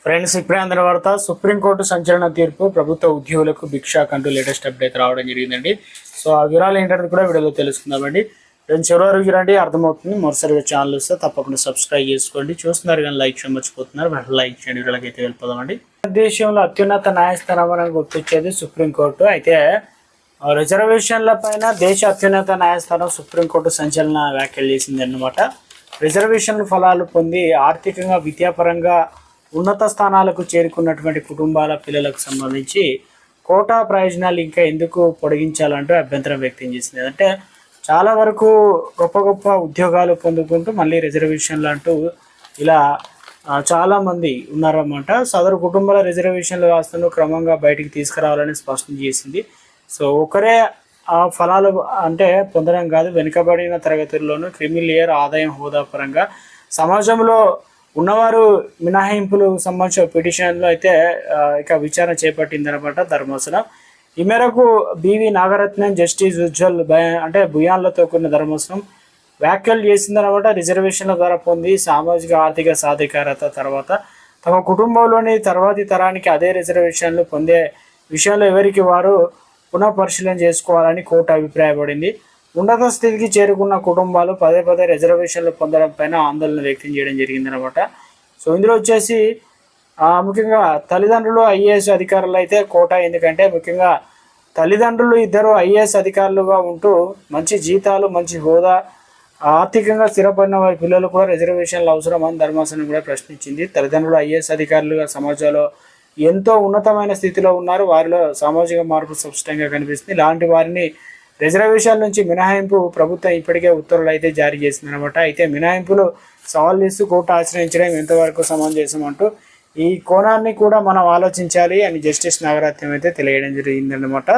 Friends, ఇప్పుడే అందరి వార్త. సుప్రీంకోర్టు సంచలన తీర్పు, ప్రభుత్వ ఉద్యోగులకు భిక్ష అంటూ లేటెస్ట్ అప్డేట్ రావడం జరిగిందండి. సో ఆ వివరాలు ఏంటంటే కూడా వీడియోలో తెలుసుకుందామండి. ఫ్రెండ్స్, ఎవరెవరికి రండి అర్థమవుతుంది. మరోసారిగా ఛానల్ వస్తే తప్పకుండా సబ్స్క్రైబ్ చేసుకోండి. చూస్తున్నారు కానీ లైక్ చేయడం మర్చిపోతున్నారు. వెంటనే లైక్ చేయండి. వీడియోలకి అయితే వెళ్ళిపోదామండి. దేశంలో అత్యున్నత న్యాయస్థానం అని గుర్తొచ్చేది సుప్రీంకోర్టు. అయితే రిజర్వేషన్ల పైన దేశ అత్యున్నత న్యాయస్థానం సుప్రీంకోర్టు సంచలన వ్యాఖ్యలు చేసింది అన్నమాట. రిజర్వేషన్ల ఫలాలు పొంది ఆర్థికంగా విద్యాపరంగా ఉన్నత స్థానాలకు చేరుకున్నటువంటి కుటుంబాల పిల్లలకు సంబంధించి కోటా ప్రయోజనాలు ఇంకా ఎందుకు పొడిగించాలంటూ అభ్యంతరం వ్యక్తం చేసింది. అంటే చాలా వరకు గొప్ప గొప్ప ఉద్యోగాలు పొందుకుంటూ మళ్ళీ రిజర్వేషన్లు అంటూ ఇలా చాలామంది ఉన్నారన్నమాట. సదరు కుటుంబాల రిజర్వేషన్ల వ్యవస్థను క్రమంగా బయటికి తీసుకురావాలని స్పష్టం చేసింది. సో ఒకరే ఆ ఫలాలు అంటే పొందడం కాదు, వెనుకబడిన తరగతుల్లోనూ క్రిమిలేయర్ ఆదాయం హోదా పరంగా సమాజంలో ఉన్నవారు మినహాయింపులు సంబంధించిన పిటిషన్లో అయితే ఇక విచారణ చేపట్టిందనమాట ధర్మాసనం. ఈ మేరకు బివి నాగరత్నం, జస్టిస్ ఉజ్వల్ అంటే భుయాన్లతో కూడిన ధర్మాసనం వ్యాఖ్యలు చేసిందనమాట. రిజర్వేషన్ల ద్వారా పొంది సామాజిక ఆర్థిక సాధికారత తర్వాత తమ కుటుంబంలోని తర్వాతి తరానికి అదే రిజర్వేషన్లు పొందే విషయంలో ఎవరికి వారు పునఃపరిశీలన చేసుకోవాలని కోర్టు అభిప్రాయపడింది. ఉన్నత స్థితికి చేరుకున్న కుటుంబాలు పదే పదే రిజర్వేషన్లు పొందడం పైన ఆందోళన వ్యక్తం చేయడం జరిగిందనమాట. సో ఇందులో వచ్చేసి ముఖ్యంగా తల్లిదండ్రులు ఐఏఎస్ అధికారులు అయితే కోటా, ఎందుకంటే ముఖ్యంగా తల్లిదండ్రులు ఇద్దరు ఐఏఎస్ అధికారులుగా ఉంటూ మంచి జీతాలు, మంచి హోదా, ఆర్థికంగా స్థిరపడిన వారి పిల్లలు కూడా రిజర్వేషన్లు అవసరం అని ధర్మాసనం కూడా ప్రశ్నించింది. తల్లిదండ్రులు ఐఏఎస్ అధికారులుగా సమాజంలో ఎంతో ఉన్నతమైన స్థితిలో ఉన్నారు. వారిలో సామాజిక మార్పు స్పష్టంగా కనిపిస్తుంది. ఇలాంటి వారిని రిజర్వేషన్ల నుంచి మినహాయింపు ప్రభుత్వం ఇప్పటికే ఉత్తర్వులు అయితే జారీ చేసిందనమాట. అయితే మినహాయింపులు సవాల్ చేస్తూ కోర్టు ఆశ్రయించడం ఎంతవరకు సమంజసం అంటూ ఈ కోణాన్ని కూడా మనం ఆలోచించాలి అని జస్టిస్ నాగరత్నం అయితే తెలియడం జరిగిందనమాట.